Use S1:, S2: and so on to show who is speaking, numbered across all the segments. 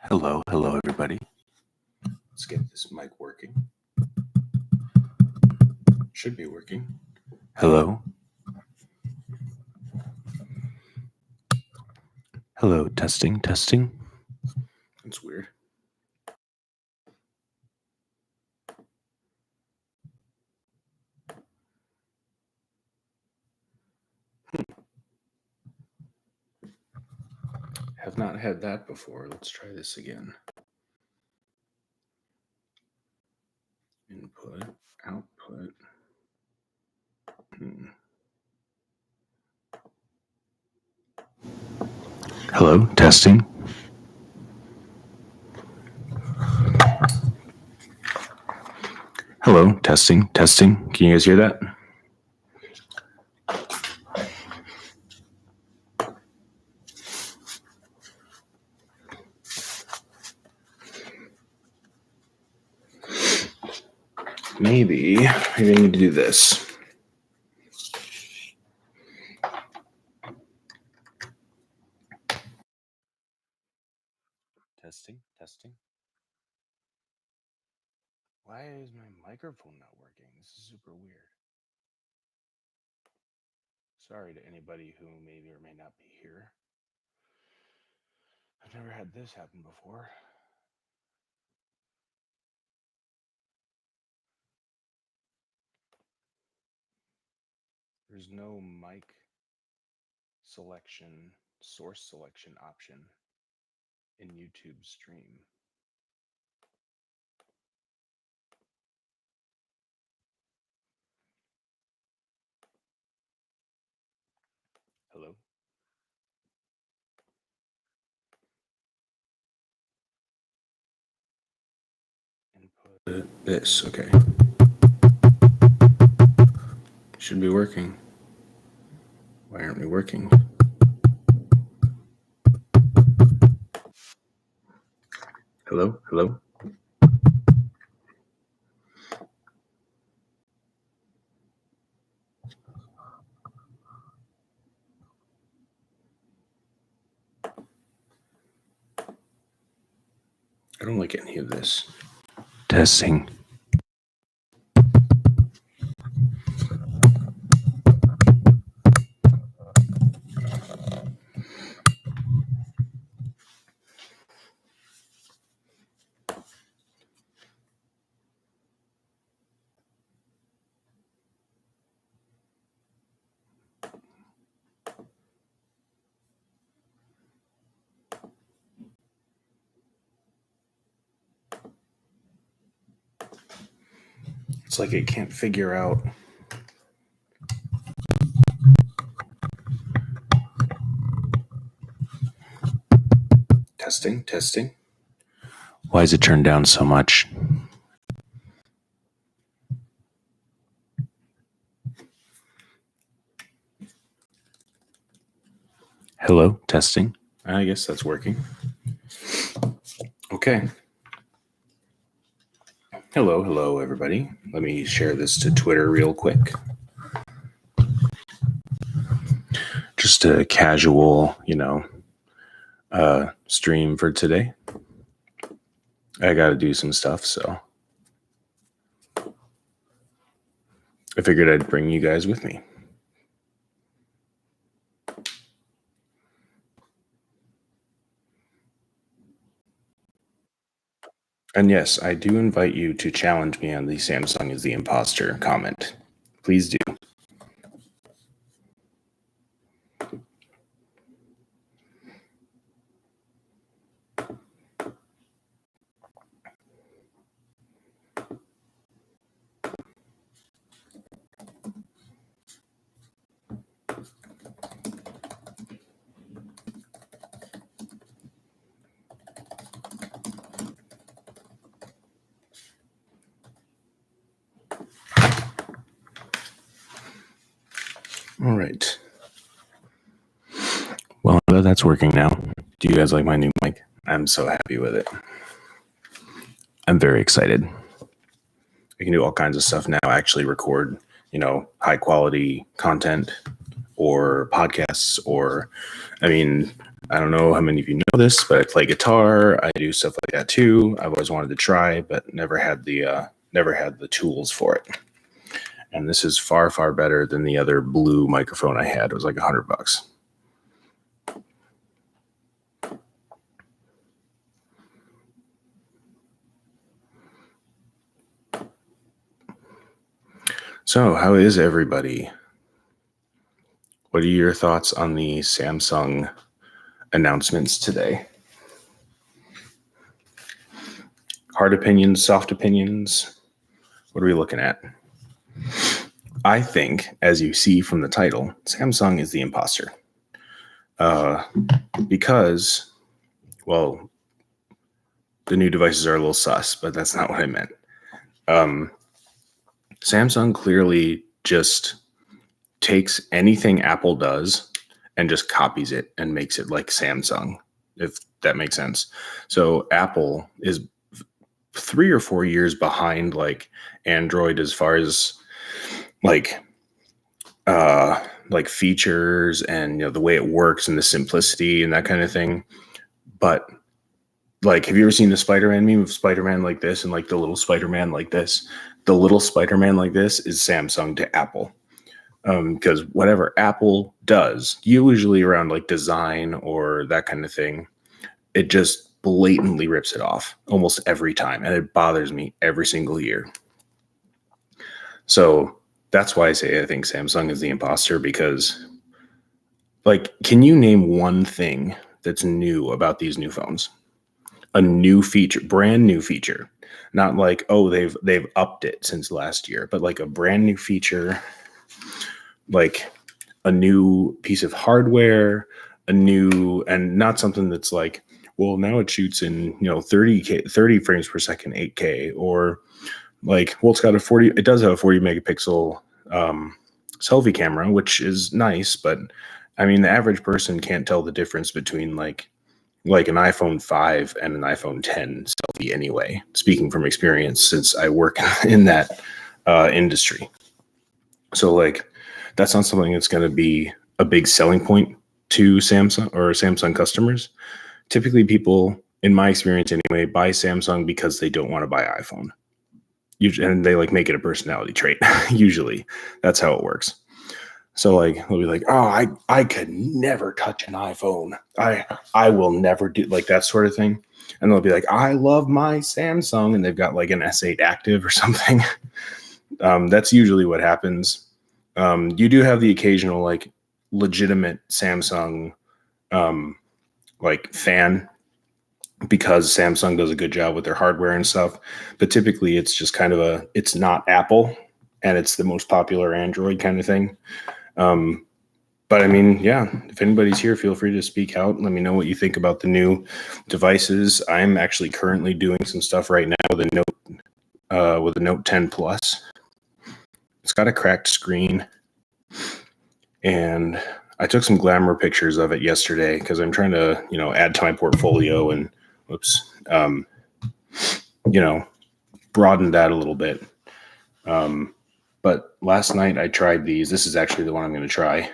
S1: Hello, everybody. Let's get this mic working. Should be working. Hello. Hello, testing. That's weird. Have not had that before. Let's try this again. Input, output. Hello, testing. Hello, testing. Can you guys hear that? Maybe I need to do this. Testing. Why is my microphone not working? This is super weird. Sorry to anybody who may or may not be here. I've never had this happen before. There's no mic selection, source selection option in YouTube stream. Hello? Input this, okay. Should be working. Why aren't we working? Hello? I don't like any of this. Testing. It's like it can't figure out. Testing. Why is it turned down so much? Hello, testing. I guess that's working. Okay. Hello, everybody. Let me share this to Twitter real quick. Just a casual, stream for today. I got to do some stuff, so I figured I'd bring you guys with me. And yes, I do invite you to challenge me on the Samsung is the imposter comment. Please do. All right. Well, that's working now. Do you guys like my new mic? I'm so happy with it. I'm very excited. I can do all kinds of stuff now, actually record, high quality content or podcasts, or, I mean, I don't know how many of you know this, but I play guitar. I do stuff like that too. I've always wanted to try, but never had the tools for it. And this is far, far better than the other blue microphone I had. It was like $100. So, how is everybody? What are your thoughts on the Samsung announcements today? Hard opinions, soft opinions? What are we looking at? I think, as you see from the title, Samsung is the imposter. Because, well, the new devices are a little sus, but that's not what I meant. Samsung clearly just takes anything Apple does and just copies it and makes it like Samsung, if that makes sense. So Apple is 3 or 4 years behind like Android as far as like features and the way it works and the simplicity and that kind of thing. But like, have you ever seen the Spider-Man meme of Spider-Man like this and like the little Spider-Man like this? The little Spider-Man like this is Samsung to Apple. Because whatever Apple does, usually around like design or that kind of thing, it just blatantly rips it off almost every time. And it bothers me every single year. So that's why I say I think Samsung is the imposter, because like, can you name one thing that's new about these new phones? A new feature, brand new feature, not like, oh, they've upped it since last year, but like a brand new feature, like a new piece of hardware, and not something that's like, well, now it shoots in 30 frames per second, 8K, or like, well, it does have a 40 megapixel selfie camera, which is nice, but I mean, the average person can't tell the difference between like an iPhone 5 and an iPhone 10 selfie anyway, speaking from experience since I work in that industry. So like, that's not something that's going to be a big selling point to Samsung or Samsung customers. Typically people, in my experience anyway, buy Samsung because they don't want to buy iPhone. And they like make it a personality trait. Usually that's how it works. So like, they'll be like, oh, I could never touch an iPhone. I will never do like that sort of thing. And they'll be like, I love my Samsung. And they've got like an S8 active or something. That's usually what happens. You do have the occasional like legitimate Samsung like fan, because Samsung does a good job with their hardware and stuff. But typically it's just kind of it's not Apple and it's the most popular Android kind of thing. But I mean, yeah, if anybody's here, feel free to speak out. Let me know what you think about the new devices. I'm actually currently doing some stuff right now with a Note 10 Plus. It's got a cracked screen, and I took some glamour pictures of it yesterday because I'm trying to, add to my portfolio and, broaden that a little bit. But last night I tried these. This is actually the one I'm going to try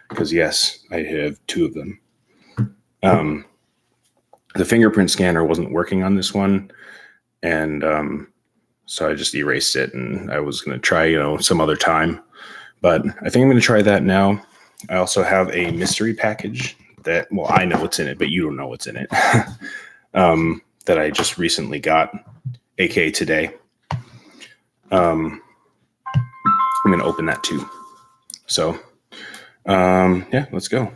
S1: because, yes, I have 2 of them. The fingerprint scanner wasn't working on this one, and so I just erased it, and I was going to try, some other time. But I think I'm going to try that now. I also have a mystery package that, well, I know what's in it, but you don't know what's in it, that I just recently got, aka today. I'm going to open that too. So, yeah, let's go.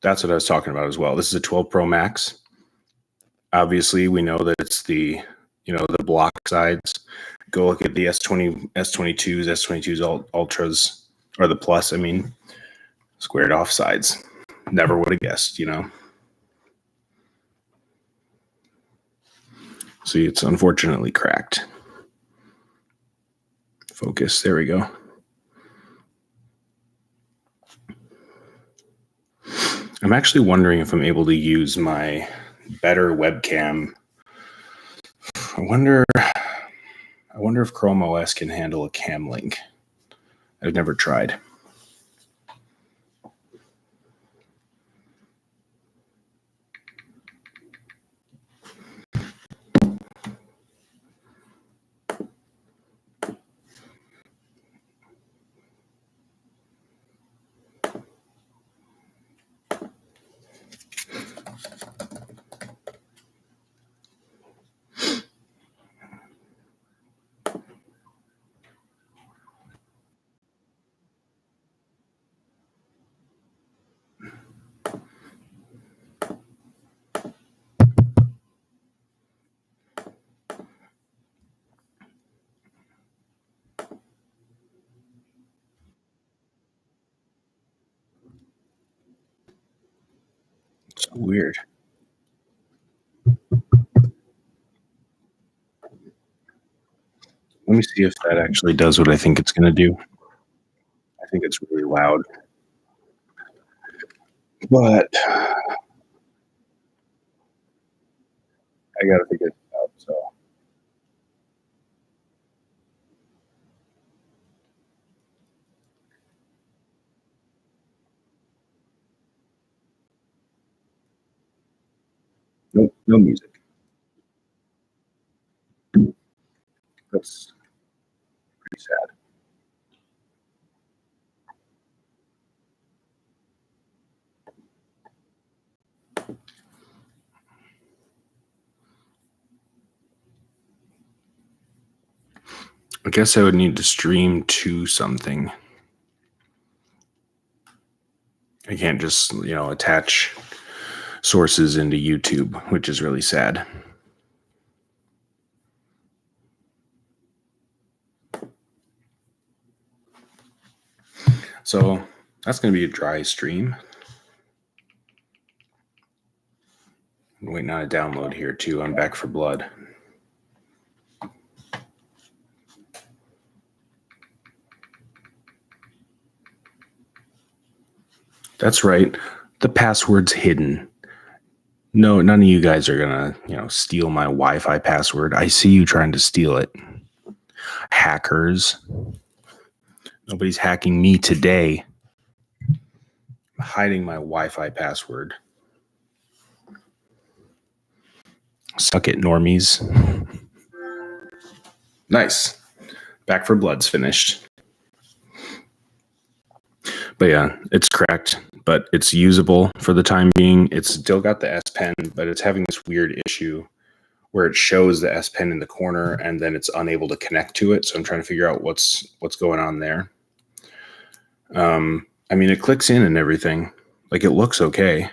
S1: That's what I was talking about as well. This is a 12 Pro Max. Obviously, we know that it's the block sides. Go look at the S22s, S22s Ultras, or the Plus, squared off sides. Never would have guessed, See, it's unfortunately cracked. Focus, there we go. I'm actually wondering if I'm able to use my better webcam. I wonder if Chrome OS can handle a cam link. I've never tried. Weird. Let me see if that actually does what I think it's going to do. I think it's really loud, but I got to figure it out. So nope, no music. That's pretty sad. I guess I would need to stream to something. I can't just, attach sources into YouTube, which is really sad. So that's going to be a dry stream. I'm waiting on a download here too. I'm Back for Blood. That's right. The password's hidden. No, none of you guys are gonna, steal my Wi-Fi password. I see you trying to steal it. Hackers. Nobody's hacking me today. I'm hiding my Wi-Fi password. Suck it, normies. Nice. Back for Blood's finished. But yeah, it's cracked, but it's usable for the time being. It's still got the S Pen, but it's having this weird issue where it shows the S Pen in the corner and then it's unable to connect to it. So I'm trying to figure out what's going on there. It clicks in and everything. Like, it looks okay,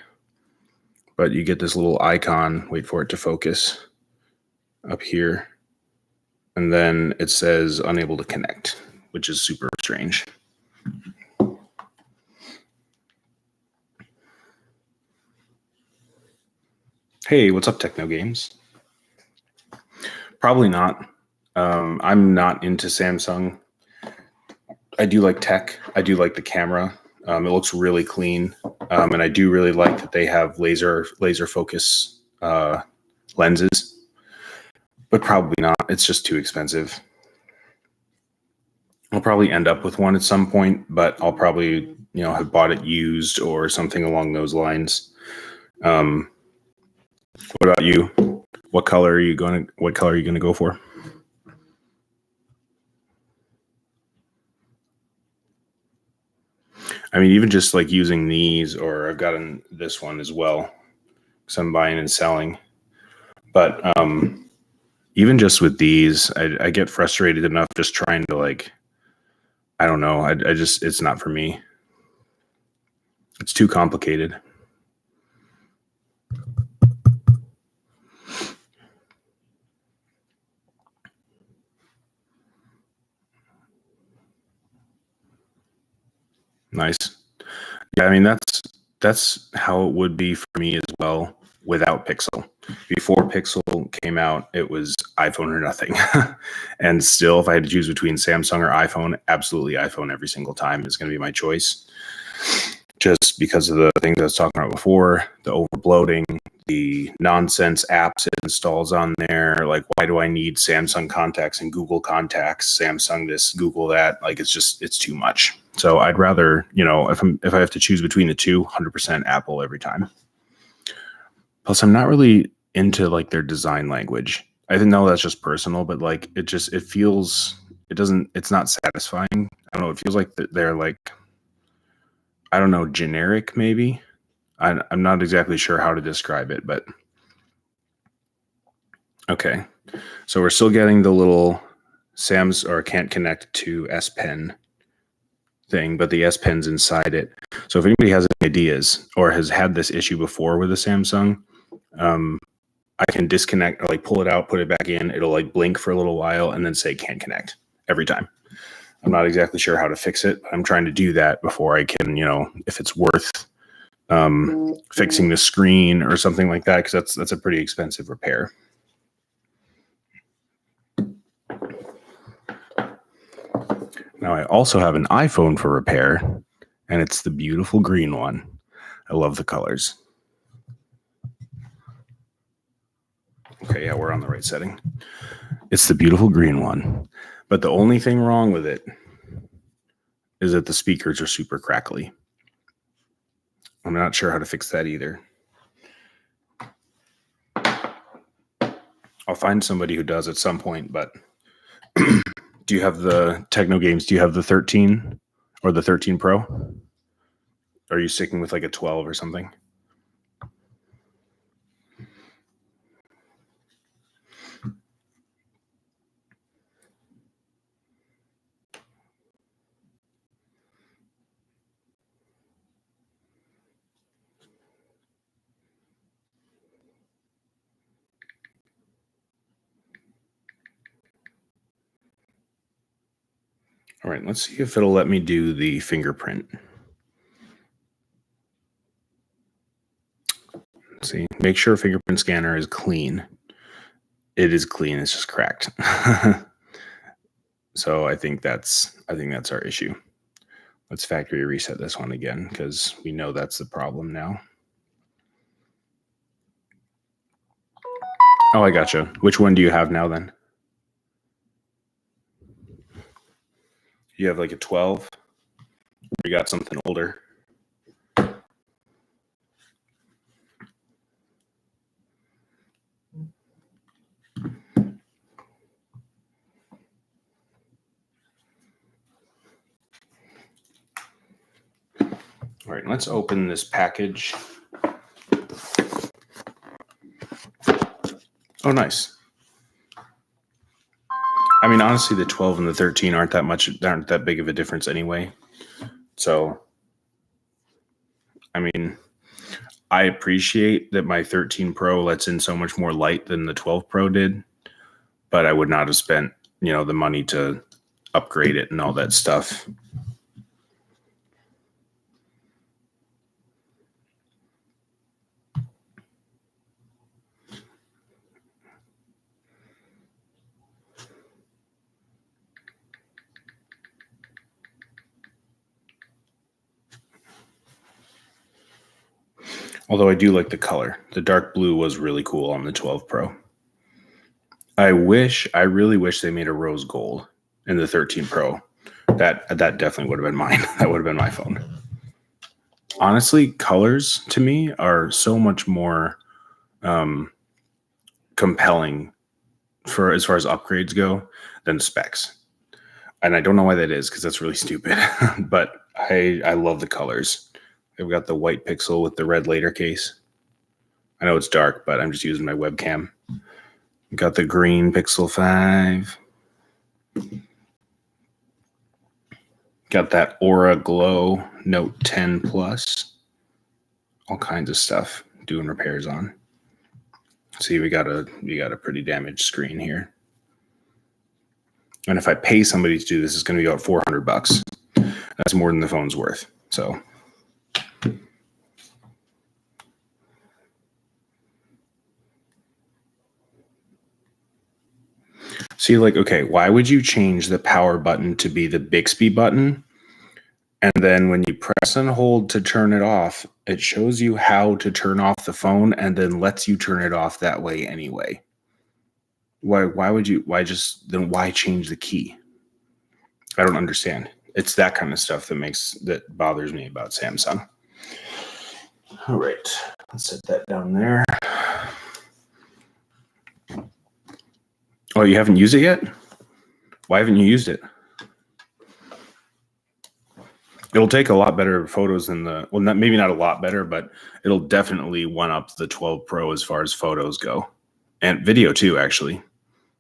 S1: but you get this little icon, wait for it to focus, up here. And then it says unable to connect, which is super strange. Hey, what's up, Techno Games? Probably not. I'm not into Samsung. I do like tech. I do like the camera. It looks really clean, and I do really like that they have laser focus lenses. But probably not. It's just too expensive. I'll probably end up with one at some point, but I'll probably have bought it used or something along those lines. What about you? What color are you going to go for? Even just like using these, or I've gotten this one as well because I'm buying and selling. But even just with these, I get frustrated enough just trying to I don't know. I just, it's not for me. It's too complicated. Nice. Yeah, that's how it would be for me as well without Pixel. Before Pixel came out, it was iPhone or nothing. And still, if I had to choose between Samsung or iPhone, absolutely iPhone every single time is going to be my choice. Just because of the things I was talking about before, the overbloating, the nonsense apps it installs on there. Like, why do I need Samsung contacts and Google contacts, Samsung this, Google that? It's too much. So I'd rather, if I have to choose between the two, 100% Apple every time. Plus, I'm not really into their design language. I know that's just personal, but it's not satisfying. I don't know. It feels like they're I don't know, generic maybe. I'm not exactly sure how to describe it, but okay. So we're still getting the little Sam's or can't connect to S Pen thing, but the S Pen's inside it. So if anybody has any ideas or has had this issue before with a Samsung, I can disconnect or pull it out, put it back in. It'll blink for a little while and then say can't connect every time. I'm not exactly sure how to fix it. I'm trying to do that before I can, if it's worth fixing the screen or something like that, because that's a pretty expensive repair. Now I also have an iPhone for repair, and it's the beautiful green one. I love the colors. Okay, yeah, we're on the right setting. It's the beautiful green one. But the only thing wrong with it is that the speakers are super crackly. I'm not sure how to fix that either. I'll find somebody who does at some point, but do you have the Techno Games? Do you have the 13 or the 13 Pro? Are you sticking with like a 12 or something? All right, let's see if it'll let me do the fingerprint. Let's see, make sure fingerprint scanner is clean. It is clean, it's just cracked. So I think that's our issue. Let's factory reset this one again, because we know that's the problem now. Oh, I gotcha. Which one do you have now then? You have like a 12? Or you got something older? All right, let's open this package. Oh, nice. I mean, honestly, the 12 and the 13 aren't that big of a difference anyway. So, I mean, I appreciate that my 13 Pro lets in so much more light than the 12 Pro did, but I would not have spent, the money to upgrade it and all that stuff. Although I do like the color. The dark blue was really cool on the 12 Pro. I really wish they made a rose gold in the 13 Pro. That definitely would have been mine. That would have been my phone. Honestly, colors to me are so much more compelling for as far as upgrades go than specs. And I don't know why that is, because that's really stupid. But I love the colors. I've got the white Pixel with the red later case. I know it's dark, but I'm just using my webcam. Got the green Pixel 5. Got that Aura Glow Note 10 Plus. All kinds of stuff doing repairs on. See, we got a pretty damaged screen here. And if I pay somebody to do this, it's going to be about $400. That's more than the phone's worth. So see, like, okay, why would you change the power button to be the Bixby button? And then when you press and hold to turn it off, it shows you how to turn off the phone and then lets you turn it off that way anyway. Why change the key? I don't understand. It's that kind of stuff that bothers me about Samsung. All right, let's set that down there. Oh, you haven't used it yet? Why haven't you used it? It'll take a lot better photos than maybe not a lot better, but it'll definitely one up the 12 Pro as far as photos go. And video too, actually.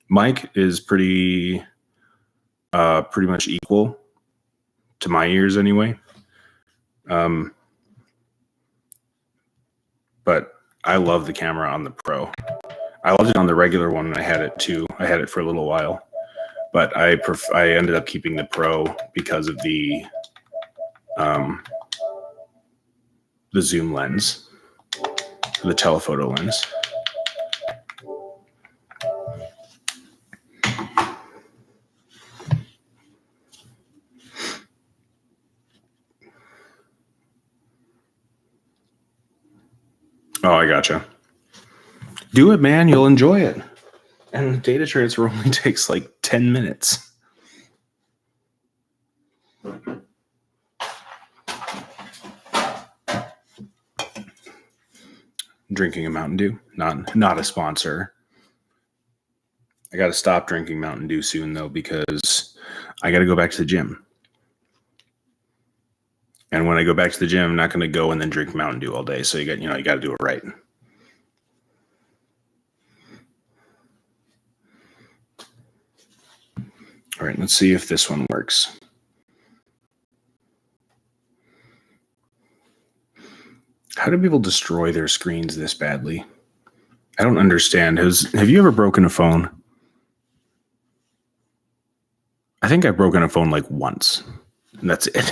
S1: Mic is pretty much equal to my ears anyway. But I love the camera on the Pro. I loved it on the regular one when I had it too. I had it for a little while, but I ended up keeping the Pro because of the the zoom lens, the telephoto lens. Oh, I gotcha. Do it, man. You'll enjoy it. And data transfer only takes like 10 minutes. Drinking a Mountain Dew. Not a sponsor. I got to stop drinking Mountain Dew soon, though, because I got to go back to the gym. And when I go back to the gym, I'm not going to go and then drink Mountain Dew all day. So you got to do it right. All right, let's see if this one works. How do people destroy their screens this badly? I don't understand. Have you ever broken a phone? I think I've broken a phone like once, and that's it.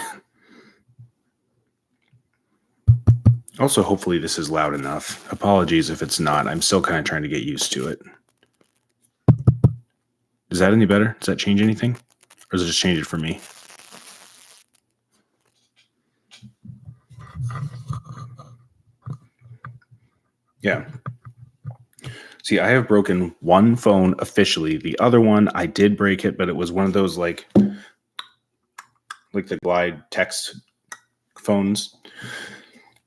S1: Also, hopefully this is loud enough. Apologies if it's not. I'm still kind of trying to get used to it. Is that any better? Does that change anything? Or does it just change it for me? Yeah. See, I have broken one phone officially. The other one, I did break it, but it was one of those like the Glide text phones.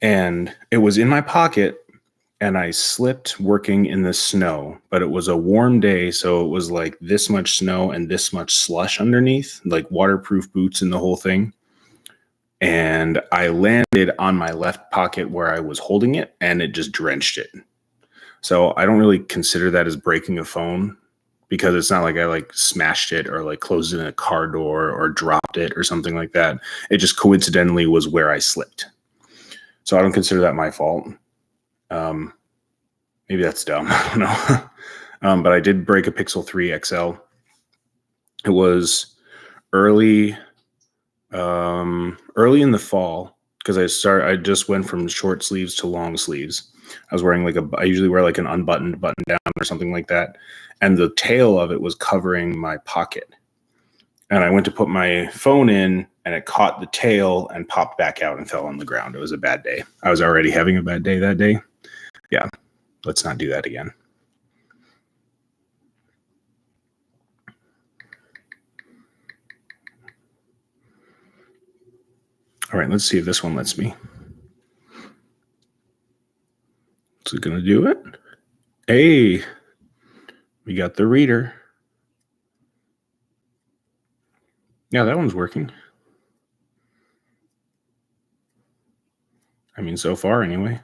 S1: And it was in my pocket, and I slipped working in the snow, but it was a warm day. So it was like this much snow and this much slush underneath, like waterproof boots and the whole thing. And I landed on my left pocket where I was holding it, and it just drenched it. So I don't really consider that as breaking a phone, because it's not like I like smashed it or like closed it in a car door or dropped it or something like that. It just coincidentally was where I slipped. So I don't consider that my fault. Maybe that's dumb. I don't know. But I did break a Pixel 3 XL. It was early in the fall, because I just went from short sleeves to long sleeves. I was wearing I usually wear like an unbuttoned button down or something like that. And the tail of it was covering my pocket. And I went to put my phone in, and it caught the tail and popped back out and fell on the ground. It was a bad day. I was already having a bad day that day. Yeah, let's not do that again. All right, let's see if this one lets me. Is it going to do it? Hey, we got the reader. Yeah, that one's working. I mean, so far anyway.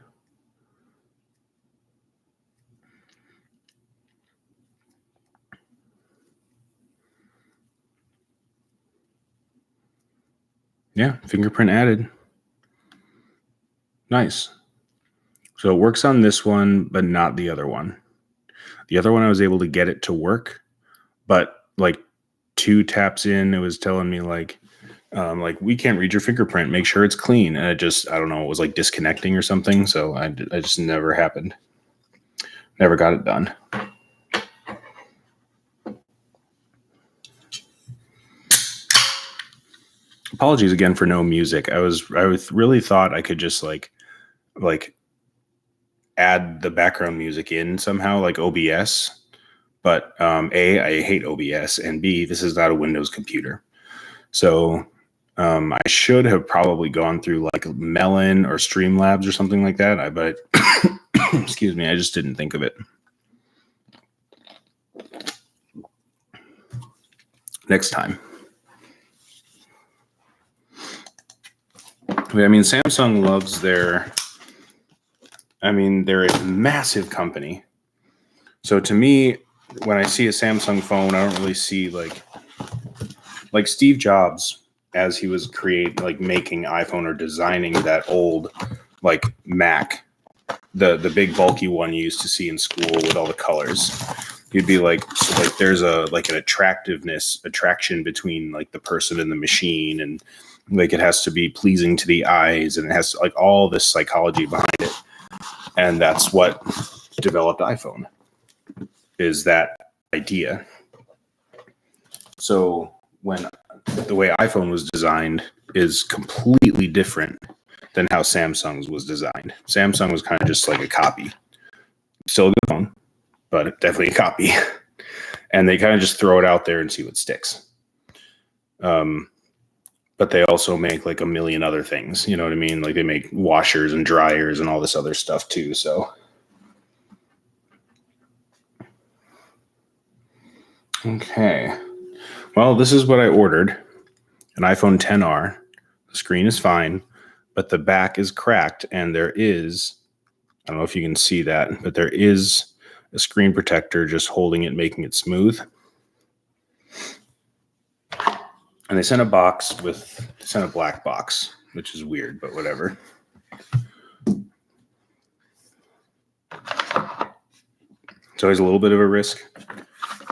S1: Yeah, fingerprint added. Nice. So it works on this one, but not the other one. The other one, I was able to get it to work, but like 2 taps in, it was telling me like we can't read your fingerprint. Make sure it's clean. And I don't know, it was like disconnecting or something. So I just never happened. Never got it done. Apologies again for no music. I really thought I could just like add the background music in somehow, like OBS. But A, I hate OBS, and B, this is not a Windows computer. So I should have probably gone through like Melon or Streamlabs or something like that. But excuse me, I just didn't think of it. Next time. I mean, Samsung loves they're a massive company. So to me, when I see a Samsung phone, I don't really see like Steve Jobs, as he was making iPhone or designing that old like Mac, the big bulky one you used to see in school with all the colors. You'd be like there's an attraction between like the person and the machine, and Like it has to be pleasing to the eyes, and it has like all this psychology behind it. And that's what developed iPhone, is that idea. So when the way iPhone was designed is completely different than how Samsung's was designed. Samsung was kind of just like a copy. Still a good phone, but definitely a copy. And they kind of just throw it out there and see what sticks. But they also make like a million other things. You know what I mean? Like they make washers and dryers and all this other stuff too. So, okay. Well, this is what I ordered. An iPhone XR. The screen is fine, but the back is cracked, and there is, I don't know if you can see that, but there is a screen protector just holding it, making it smooth. And they sent a black box, which is weird, but whatever. It's always a little bit of a risk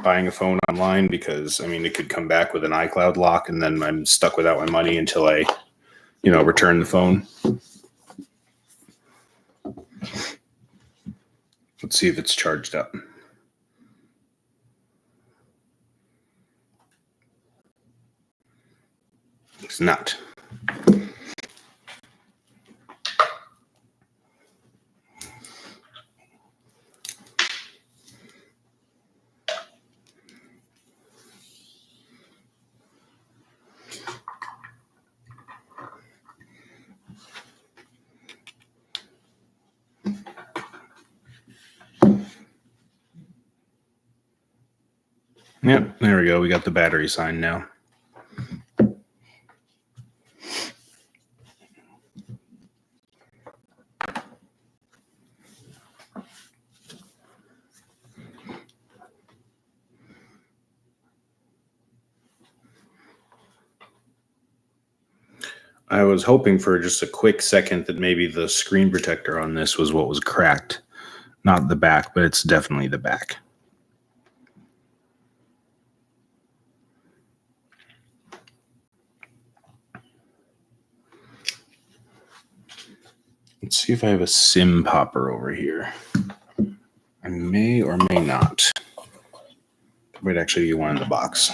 S1: buying a phone online because, I mean, it could come back with an iCloud lock and then I'm stuck without my money until I, return the phone. Let's see if it's charged up. It's not. Yep, there we go. We got the battery sign now. I was hoping for just a quick second that maybe the screen protector on this was what was cracked. Not the back, but it's definitely the back. Let's see if I have a SIM popper over here. I may or may not. There might actually be one in the box.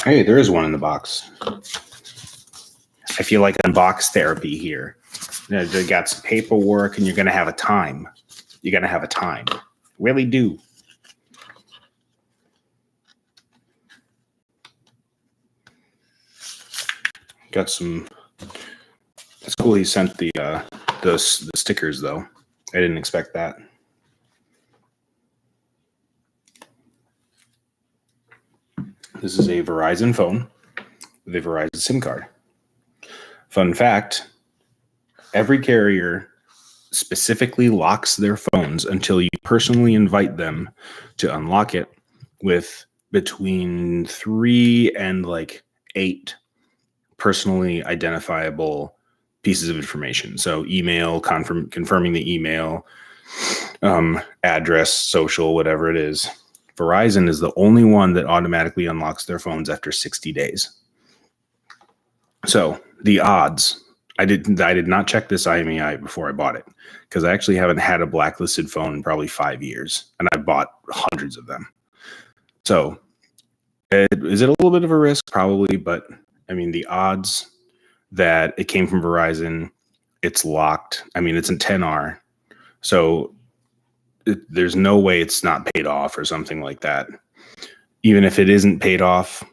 S1: Hey, there is one in the box. I feel like unbox therapy here. They got some paperwork, and you're going to have a time. You're going to have a time. Really do. Got some. That's cool. He sent the stickers though. I didn't expect that. This is a Verizon phone with a Verizon SIM card. Fun fact: every carrier specifically locks their phones until you personally invite them to unlock it with between 3 and 8 personally identifiable pieces of information. So email, confirming the email, address, social, whatever it is. Verizon is the only one that automatically unlocks their phones after 60 days. So the odds, I did not check this IMEI before I bought it because I actually haven't had a blacklisted phone in probably 5 years, and I bought hundreds of them. So is it a little bit of a risk? Probably, but I mean, the odds that it came from Verizon, it's locked. I mean, it's in 10R. So there's no way it's not paid off or something like that. Even if it isn't paid off,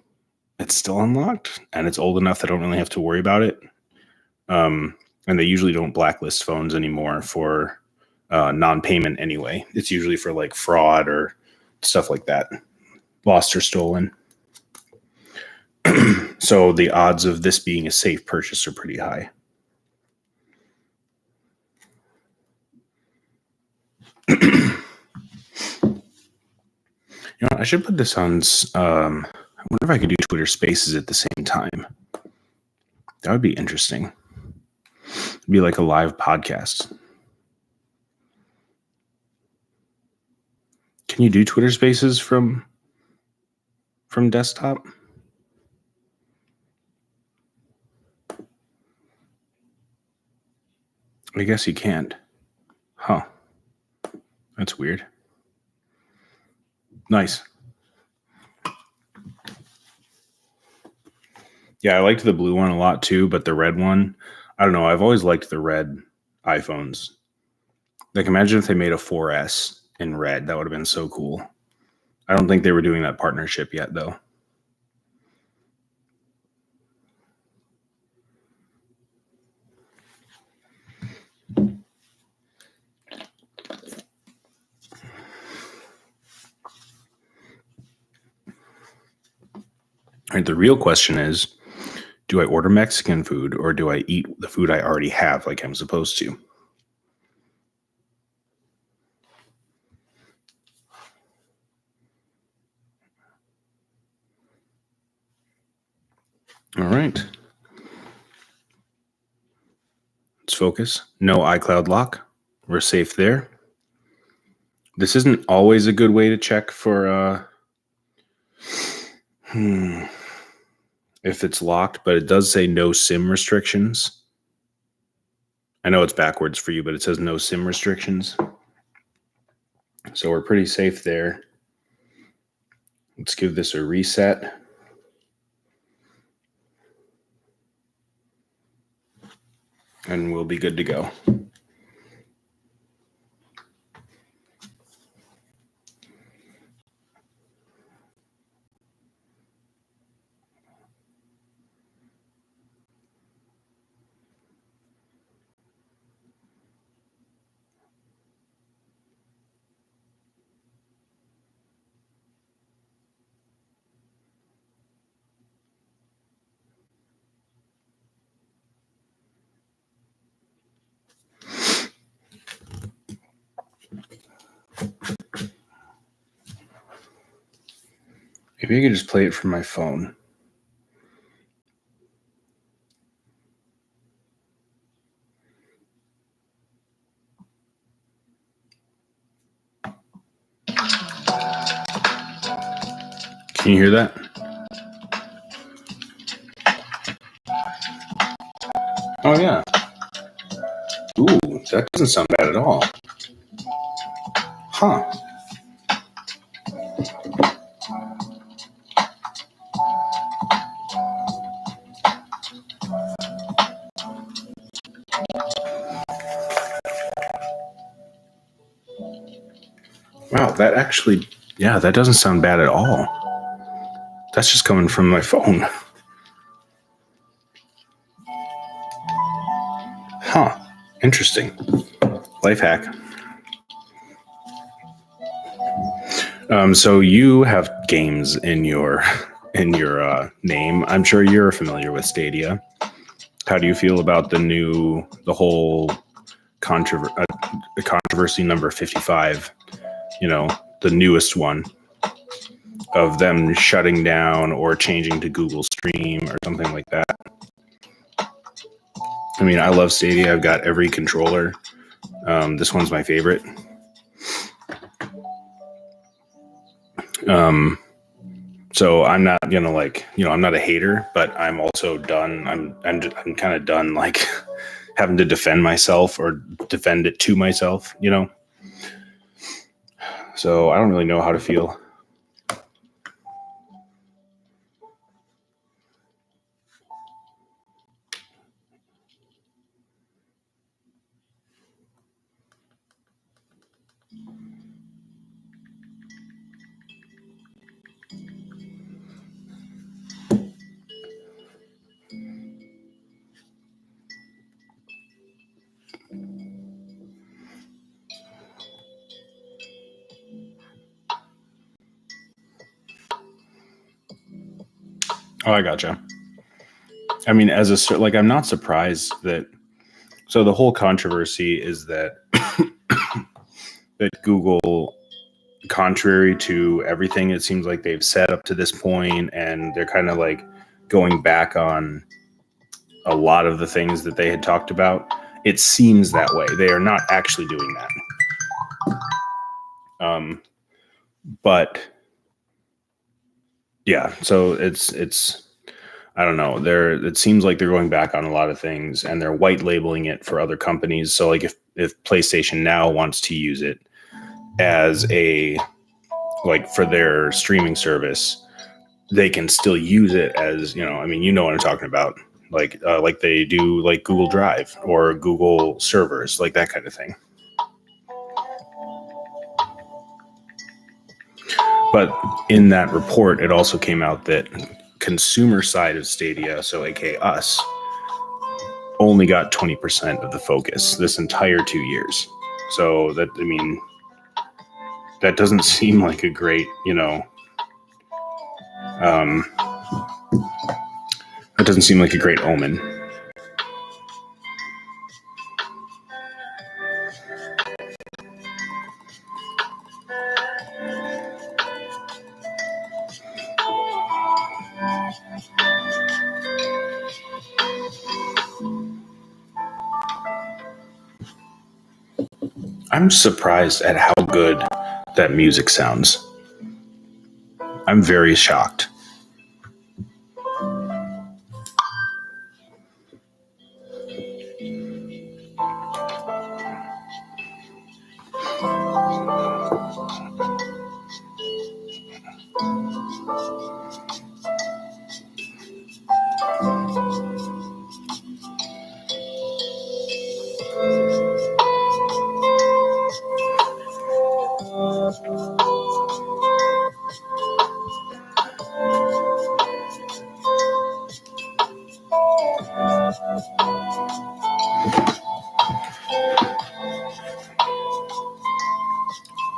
S1: it's still unlocked and it's old enough that I don't really have to worry about it. And they usually don't blacklist phones anymore for non-payment anyway. It's usually for fraud or stuff like that, lost or stolen. So the odds of this being a safe purchase are pretty high. I should put this on. I wonder if I could do Twitter Spaces at the same time. That would be interesting. It'd be like a live podcast. Can you do Twitter Spaces from desktop? I guess you can't. Huh. That's weird. Nice. Yeah, I liked the blue one a lot too, but the red one, I don't know. I've always liked the red iPhones. Like, imagine if they made a 4S in red. That would have been so cool. I don't think they were doing that partnership yet, though. All right, the real question is, do I order Mexican food or do I eat the food I already have like I'm supposed to? All right. Let's focus. No iCloud lock. We're safe there. This isn't always a good way to check for if it's locked, but it does say no SIM restrictions. I know it's backwards for you, but it says no SIM restrictions. So we're pretty safe there. Let's give this a reset. And we'll be good to go. Maybe I could just play it from my phone. Can you hear that? Oh, yeah. Ooh, that doesn't sound bad at all. Huh. Wow, that actually, yeah, that doesn't sound bad at all. That's just coming from my phone. Huh. Interesting. Life hack. So you have games in your name. I'm sure you're familiar with Stadia. How do you feel about the whole controversy number 55? You know, the newest one of them shutting down or changing to Google Stream or something like that. I mean, I love Stadia. I've got every controller. This one's my favorite. So I'm not gonna I'm not a hater, but I'm also done. I'm kind of done like having to defend myself or defend it to myself, So I don't really know how to feel. Oh, I gotcha. I mean, I'm not surprised that. So the whole controversy is that that Google, contrary to everything it seems like they've said up to this point, and they're kind of like going back on a lot of the things that they had talked about. It seems that way. They are not actually doing that. But yeah, so it's I don't know. It seems like they're going back on a lot of things, and they're white labeling it for other companies. So like if PlayStation Now wants to use it as a like for their streaming service, they can still use it as, I mean, you know what I'm talking about, like they do like Google Drive or Google servers, like that kind of thing. But in that report, it also came out that consumer side of Stadia, so aka us, only got 20% of the focus this entire 2 years. So that, I mean, that doesn't seem like a great, that doesn't seem like a great omen. I'm surprised at how good that music sounds. I'm very shocked.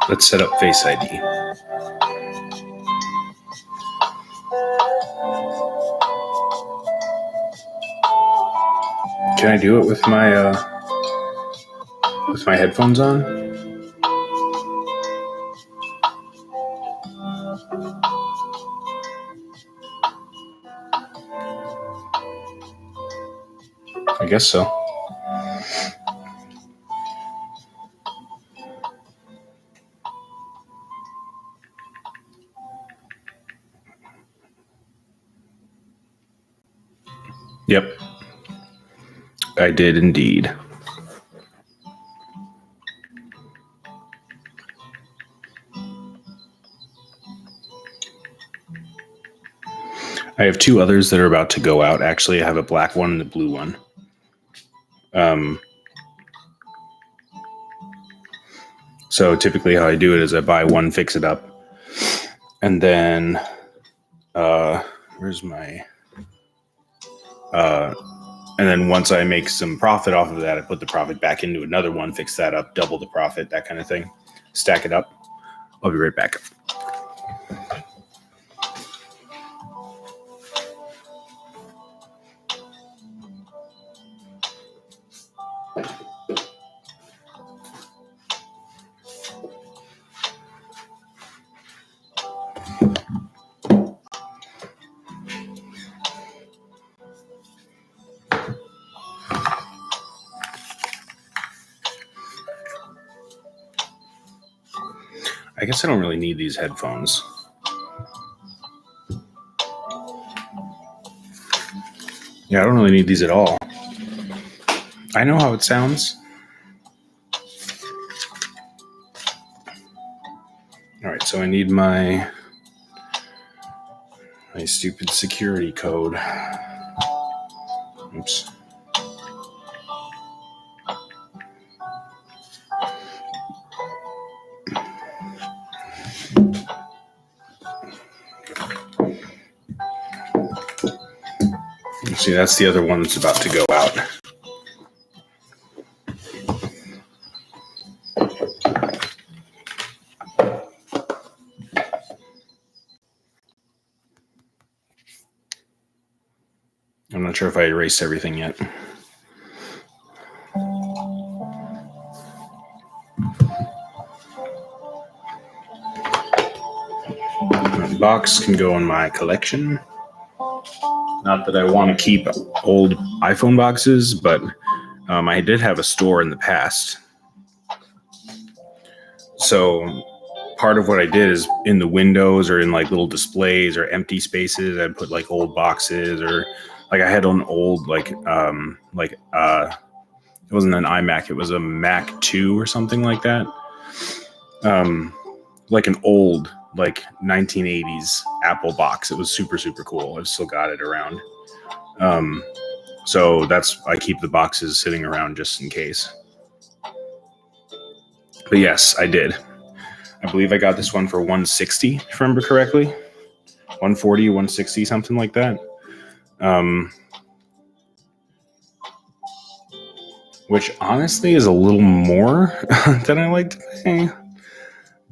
S1: Let's set up Face ID. Can I do it with my headphones on? I guess so. Yep. I did indeed. I have two others that are about to go out. Actually, I have a black one and a blue one. So typically how I do it is I buy one, fix it up, and then where's my and then once I make some profit off of that, I put the profit back into another one, fix that up, double the profit, that kind of thing. Stack it up. I'll be right back. I guess I don't really need these headphones. Yeah, I don't really need these at all. I know how it sounds. All right, so I need my stupid security code. Oops. See, that's the other one that's about to go out. I'm not sure if I erased everything yet. That box can go in my collection. Not that I want to keep old iPhone boxes, but I did have a store in the past. So part of what I did is in the windows or in like little displays or empty spaces, I'd put like old boxes, or like I had an old it wasn't an iMac, it was a Mac 2 or something like that. Like an old like 1980s Apple box. It was super, super cool. I've still got it around. So I keep the boxes sitting around just in case. But yes, I did. I believe I got this one for $160, if I remember correctly. $140, $160, something like that. Which honestly is a little more than I like to pay.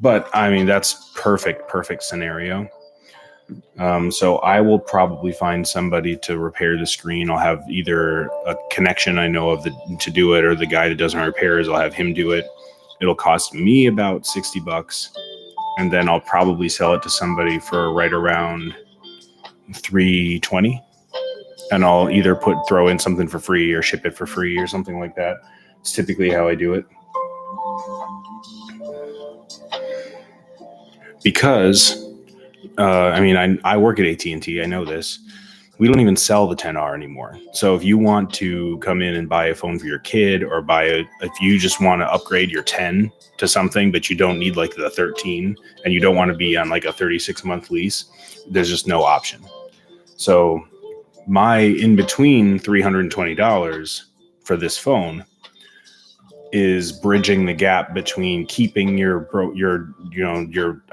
S1: But I mean, that's perfect scenario. So I will probably find somebody to repair the screen. I'll have either a connection I know of to do it, or the guy that does my repairs, I'll have him do it. It'll cost me about $60, and then I'll probably sell it to somebody for right around $320. And I'll either throw in something for free or ship it for free or something like that. It's typically how I do it. Because, I work at AT&T. I know this. We don't even sell the 10R anymore. So if you want to come in and buy a phone for your kid, or if you just want to upgrade your 10 to something, but you don't need like the 13, and you don't want to be on like a 36-month lease, there's just no option. So my in between $320 for this phone is bridging the gap between keeping your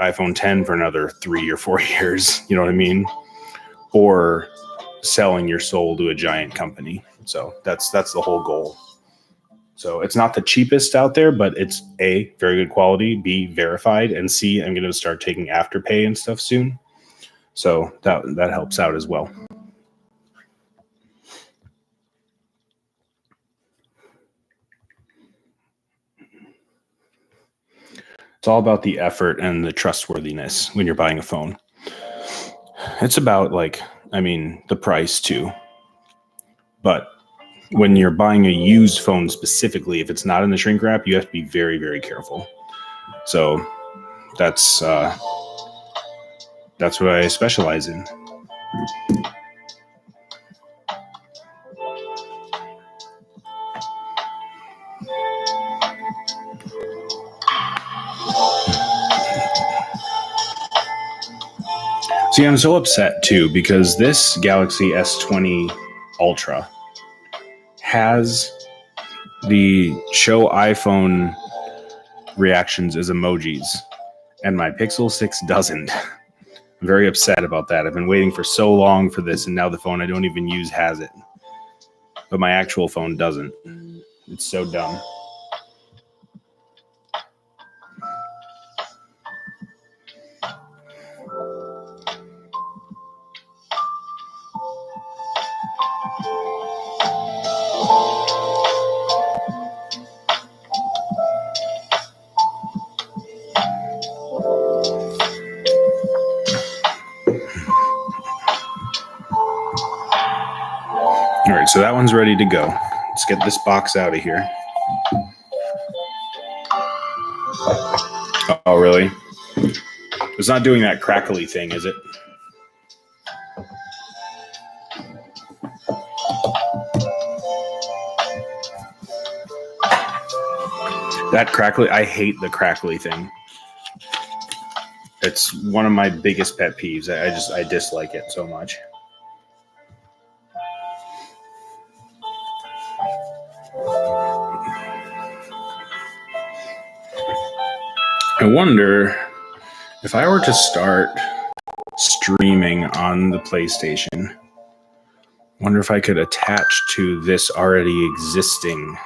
S1: iPhone 10 for another 3 or 4 years, you know what I mean, or selling your soul to a giant company. So that's the whole goal. So it's not the cheapest out there, but it's A, very good quality, B, verified, and C, I'm going to start taking Afterpay and stuff soon. So that helps out as well. It's all about the effort and the trustworthiness when you're buying a phone. It's about the price too. But when you're buying a used phone specifically, if it's not in the shrink wrap, you have to be very, very careful. So that's what I specialize in. See, I'm so upset too, because this Galaxy S20 Ultra has the show iPhone reactions as emojis, and my Pixel 6 doesn't. I'm very upset about that. I've been waiting for so long for this, and now the phone I don't even use has it. But my actual phone doesn't. It's so dumb. All right, so that one's ready to go. Let's get this box out of here. Oh, really? It's not doing that crackly thing, is it? That crackly, I hate the crackly thing. It's one of my biggest pet peeves. I dislike it so much. I wonder if I were to start streaming on the PlayStation, wonder if I could attach to this already existing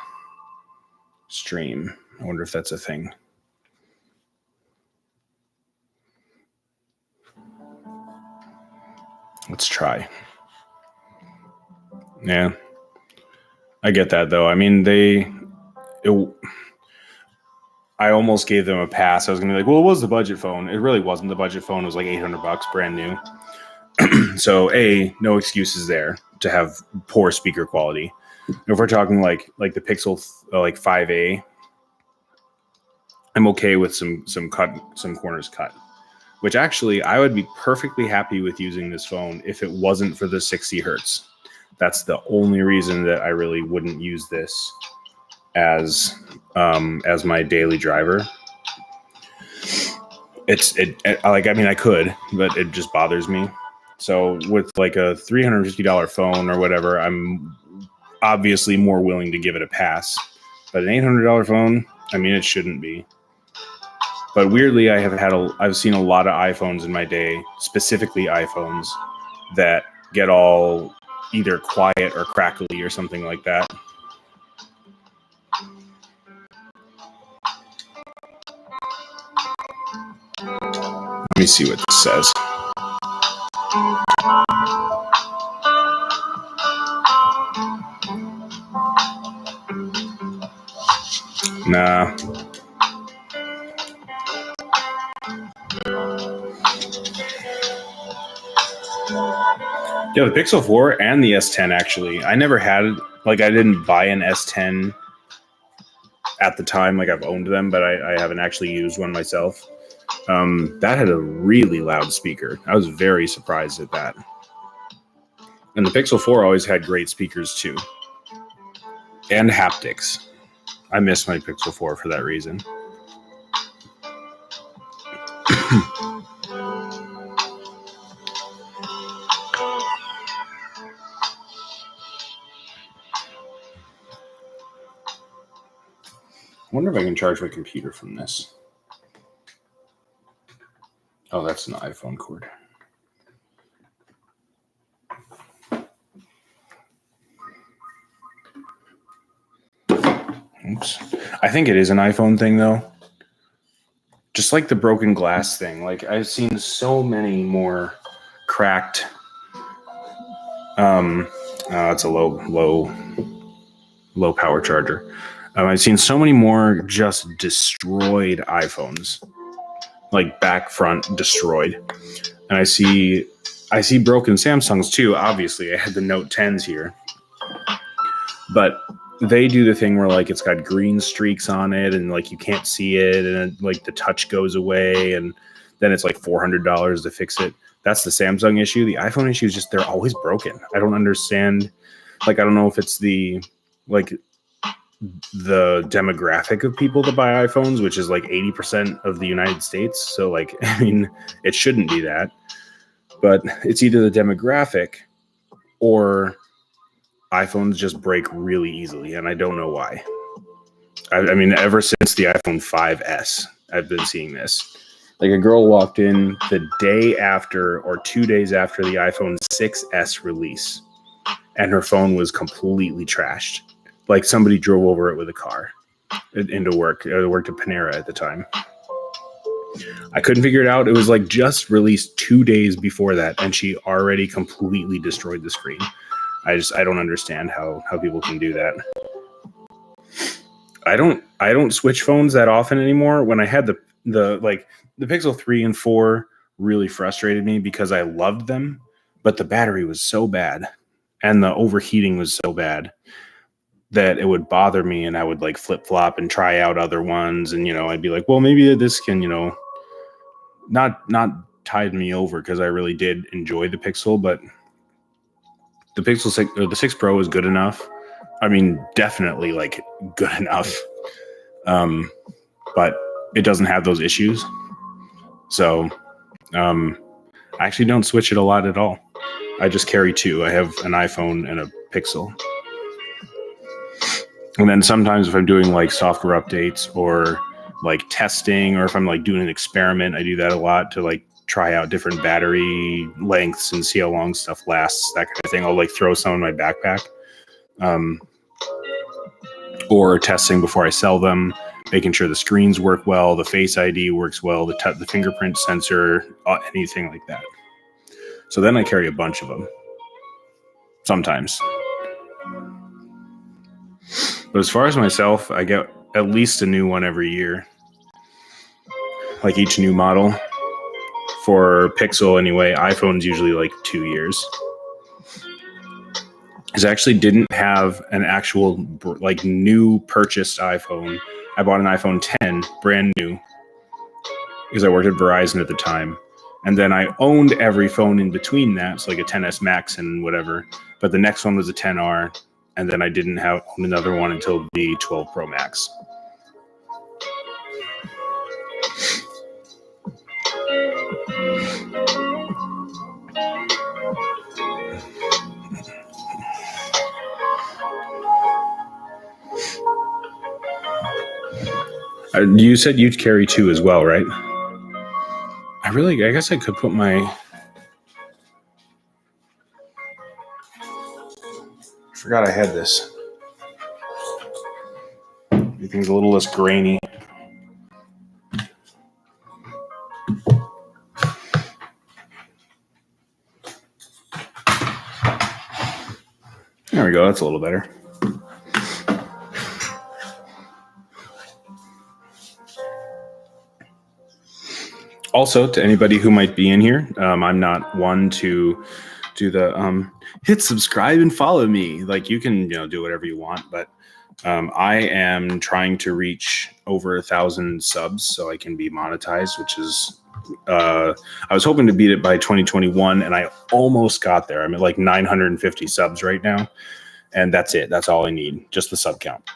S1: stream. I wonder if that's a thing. Let's try. Yeah. I get that though. I mean, I almost gave them a pass. I was going to be like, well, it was the budget phone. It really wasn't the budget phone. It was like $800 brand new. So no excuses there to have poor speaker quality. If we're talking like the Pixel like 5A, I'm okay with some corners cut. Which actually, I would be perfectly happy with using this phone if it wasn't for the 60 hertz. That's the only reason that I really wouldn't use this as my daily driver. I could, but it just bothers me. So with like a $350 phone or whatever, I'm obviously more willing to give it a pass. But an $800 phone, I mean, it shouldn't be. But weirdly, I've seen a lot of iPhones in my day, specifically iPhones, that get all either quiet or crackly or something like that. Let me see what this says. Nah. Yeah, the Pixel 4 and the S10 actually. I never had, I didn't buy an S10 at the time. I've owned them, but I haven't actually used one myself. That had a really loud speaker. I was very surprised at that. And the Pixel 4 always had great speakers too. And haptics. I miss my Pixel 4 for that reason. I wonder if I can charge my computer from this. Oh, that's an iPhone cord. Oops. I think it is an iPhone thing, though. Just like the broken glass thing. I've seen so many more cracked. It's a low power charger. I've seen so many more just destroyed iPhones, back front destroyed, and I see broken Samsungs too. Obviously, I had the Note 10s here, but they do the thing where it's got green streaks on it, and you can't see it, and the touch goes away, and then it's $400 to fix it. That's the Samsung issue. The iPhone issue is just they're always broken. I don't understand. I don't know if it's the demographic of people that buy iPhones, which is 80% of the United States. So it shouldn't be that, but it's either the demographic or iPhones just break really easily. And I don't know why. I mean, ever since the iPhone 5S, I've been seeing this. A girl walked in the day after or 2 days after the iPhone 6S release, and her phone was completely trashed. Somebody drove over it with a car into work. I worked at Panera at the time. I couldn't figure it out. It was just released 2 days before that, and she already completely destroyed the screen. I don't understand how people can do that. I don't switch phones that often anymore. When I had the Pixel 3 and 4 really frustrated me because I loved them, but the battery was so bad and the overheating was so bad that it would bother me, and I would flip-flop and try out other ones, and I'd be well, maybe this can not tide me over, because I really did enjoy the Pixel, but the Pixel 6 or the 6 Pro is good enough. I mean, definitely good enough, but it doesn't have those issues. So I actually don't switch it a lot at all. I just carry two. I have an iPhone and a Pixel. And then sometimes if I'm doing software updates or testing, or if I'm doing an experiment, I do that a lot to try out different battery lengths and see how long stuff lasts, that kind of thing. I'll throw some in my backpack, or testing before I sell them, making sure the screens work well, the Face ID works well, the fingerprint sensor, anything like that. So then I carry a bunch of them sometimes. But as far as myself, I get at least a new one every year. Each new model. For Pixel anyway, iPhone's usually 2 years. Because I actually didn't have an actual new purchased iPhone I bought an iPhone 10, brand new, because I worked at Verizon at the time. And then I owned every phone in between that, so like a 10s Max and whatever. But the next one was a 10R, and then I didn't have another one until the 12 Pro Max. You said you'd carry 2 as well, right? I guess I could put my... Forgot I had this. Everything's a little less grainy. There we go. That's a little better. Also, to anybody who might be in here, I'm not one to do the hit subscribe and follow me. Like, you can do whatever you want, but I am trying to reach over 1,000 subs so I can be monetized, which is I was hoping to beat it by 2021, and I almost got there. I'm at like 950 subs right now, and that's it. That's all I need, just the sub count.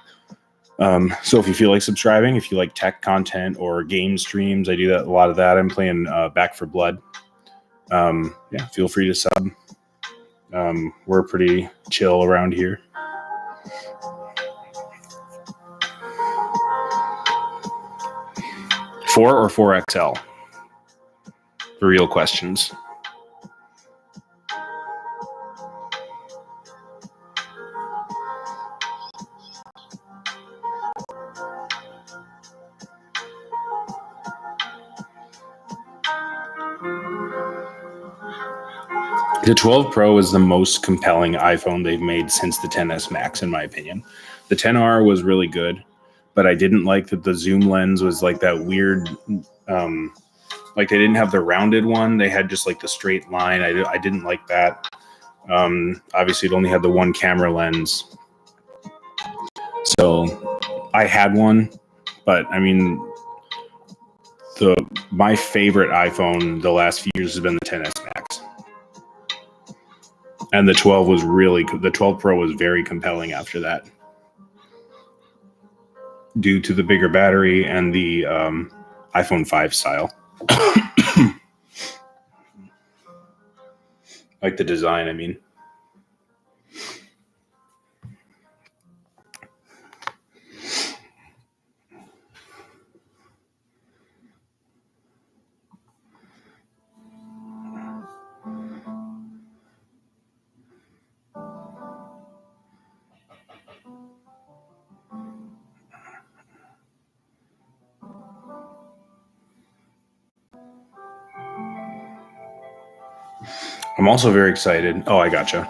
S1: So if you feel like subscribing, if you like tech content or game streams, I do a lot of that. I'm playing Back 4 Blood. Yeah, feel free to sub. We're pretty chill around here. Four or 4XL? For real questions. The 12 Pro is the most compelling iPhone they've made since the 10s Max, in my opinion. The 10R was really good, but I didn't like that the zoom lens was like that weird, like they didn't have the rounded one. They had just like the straight line. I didn't like that. Obviously, it only had the one camera lens. So I had one, but I mean, my favorite iPhone the last few years has been the 10s Max. And the 12 Pro was very compelling after that, due to the bigger battery and the iPhone 5 style. Like the design, I mean. I'm also very excited. Oh, I gotcha.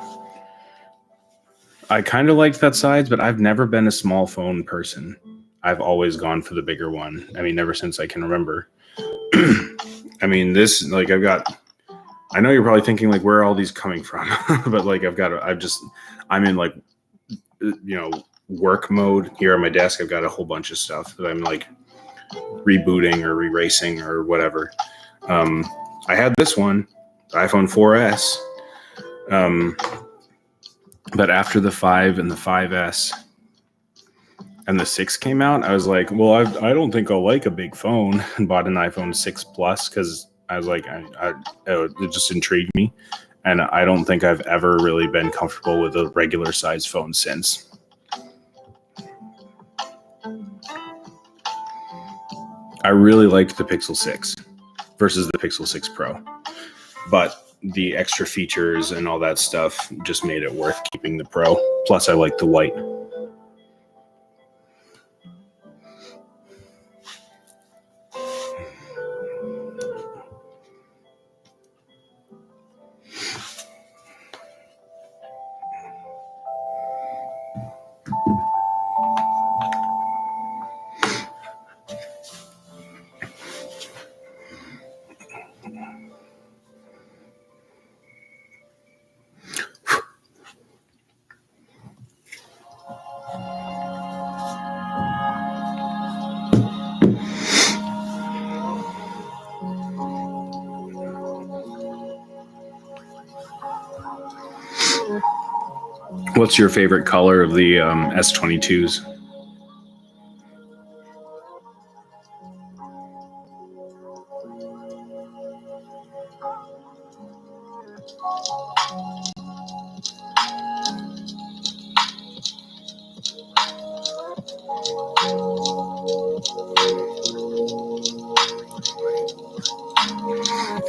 S1: I kind of liked that size, but I've never been a small phone person. I've always gone for the bigger one. I mean, ever since I can remember. I mean, this, like, I know you're probably thinking, like, where are all these coming from? But, like, I'm in, like, work mode here on my desk. I've got a whole bunch of stuff that I'm, like, rebooting or erasing or whatever. I had this one, iPhone 4S. But after the 5 and the 5S and the 6 came out, I was like, well, I don't think I'll like a big phone, and bought an iPhone 6 Plus because I was like, it just intrigued me. And I don't think I've ever really been comfortable with a regular size phone since. I really liked the Pixel 6 versus the Pixel 6 Pro. But the extra features and all that stuff just made it worth keeping the Pro. Plus, I like the white. What's your favorite color of the S22s?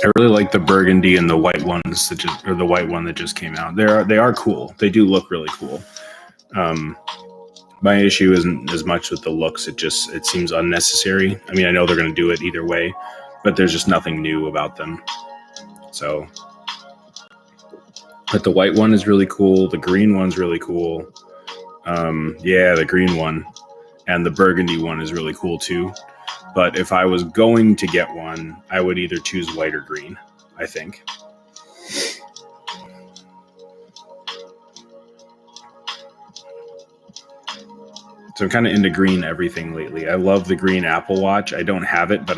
S1: I really like the burgundy and the white ones or the white one that just came out. They are cool. They do look really cool. My issue isn't as much with the looks. It seems unnecessary. I mean, I know they're going to do it either way, but there's just nothing new about them. So, but the white one is really cool. The green one's really cool. Yeah, the green one and the burgundy one is really cool too. But if I was going to get one, I would either choose white or green, I think. So I'm kind of into green everything lately. I love the green Apple Watch. I don't have it, but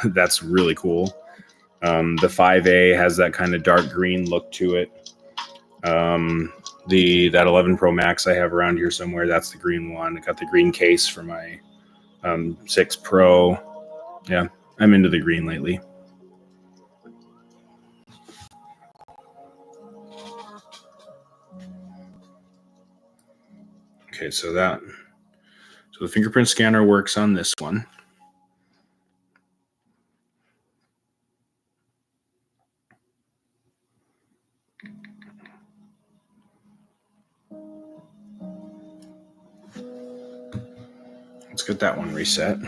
S1: that's really cool. The 5A has that kind of dark green look to it. That 11 Pro Max I have around here somewhere, that's the green one. I got the green case for my 6 Pro. Yeah, I'm into the green lately. Okay, so the fingerprint scanner works on this one. Let's get that one reset.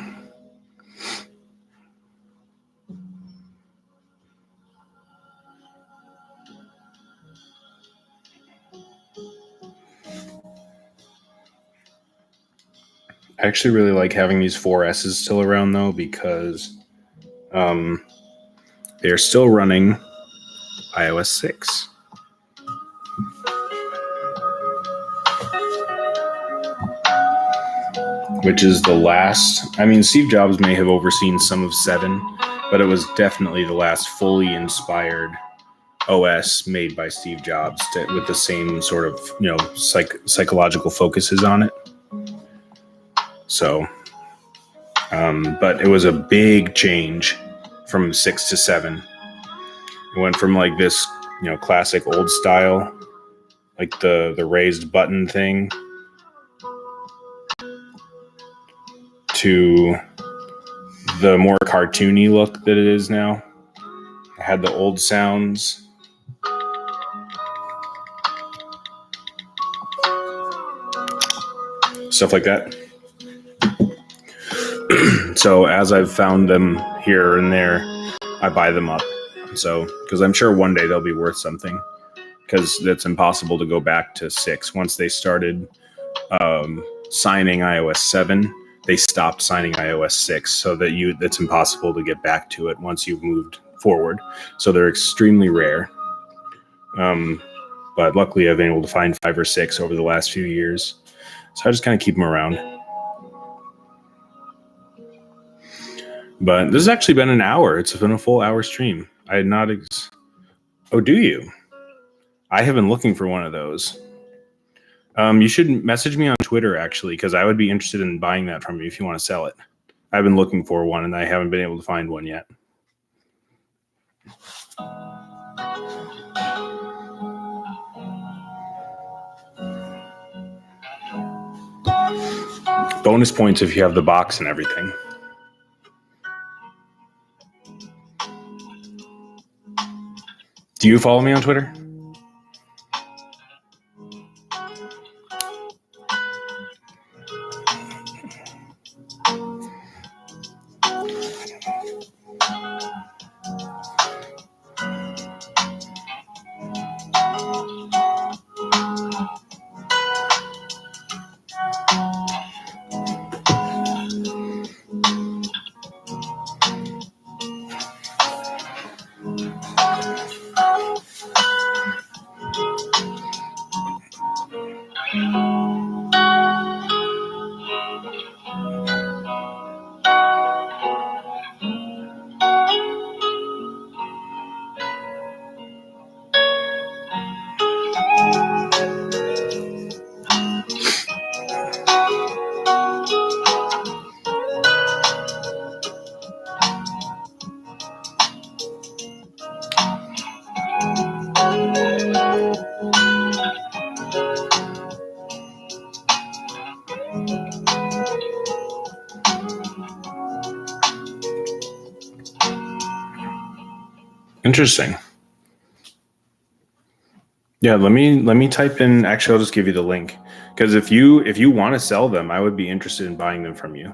S1: I actually really like having these 4S's still around though, because they're still running iOS 6. Which is the last. I mean, Steve Jobs may have overseen some of 7, but it was definitely the last fully inspired OS made by Steve Jobs with the same sort of, psychological focuses on it. So, but it was a big change from 6 to 7. It went from like this, classic old style, like the raised button thing, to the more cartoony look that it is now. It had the old sounds. Stuff like that. So as I've found them here and there, I buy them up. So, because I'm sure one day they'll be worth something, because it's impossible to go back to 6. Once they started signing iOS 7, they stopped signing iOS 6, so that it's impossible to get back to it once you've moved forward. So they're extremely rare. But luckily I've been able to find 5 or 6 over the last few years. So I just kind of keep them around. But this has actually been an hour. It's been a full hour stream. I had not... Oh, do you? I have been looking for one of those. You should message me on Twitter, actually, because I would be interested in buying that from you if you want to sell it. I've been looking for one, and I haven't been able to find one yet. Bonus points if you have the box and everything. Do you follow me on Twitter? Interesting. Yeah, let me type in. Actually, I'll just give you the link because if you want to sell them, I would be interested in buying them from you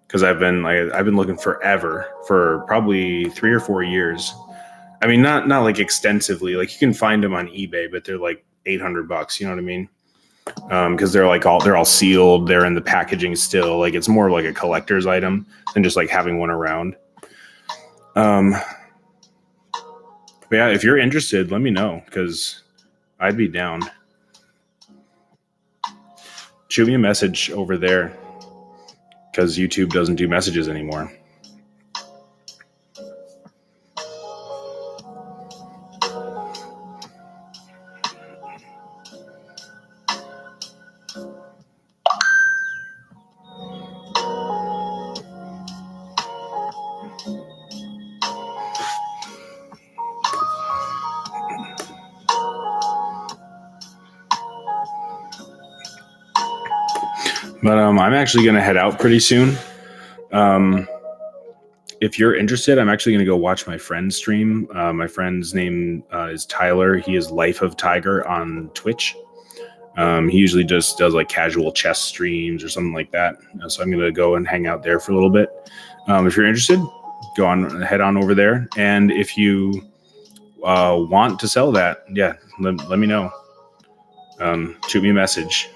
S1: because I've been looking forever for probably 3 or 4 years. I mean, not like extensively. Like you can find them on eBay, but they're like $800. You know what I mean? Because they're all sealed. They're in the packaging still. Like it's more like a collector's item than just like having one around. Um, but yeah, if you're interested, let me know because I'd be down. Shoot me a message over there because YouTube doesn't do messages anymore. But I'm actually going to head out pretty soon. Um, if you're interested, I'm actually going to go watch my friend's stream. My friend's name is Tyler. He is Life of Tiger on Twitch. He usually just does like casual chess streams or something like that. So I'm going to go and hang out there for a little bit. If you're interested, head on over there. And if you want to sell that, yeah, let me know. Shoot me a message.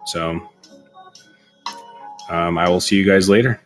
S1: So I will see you guys later.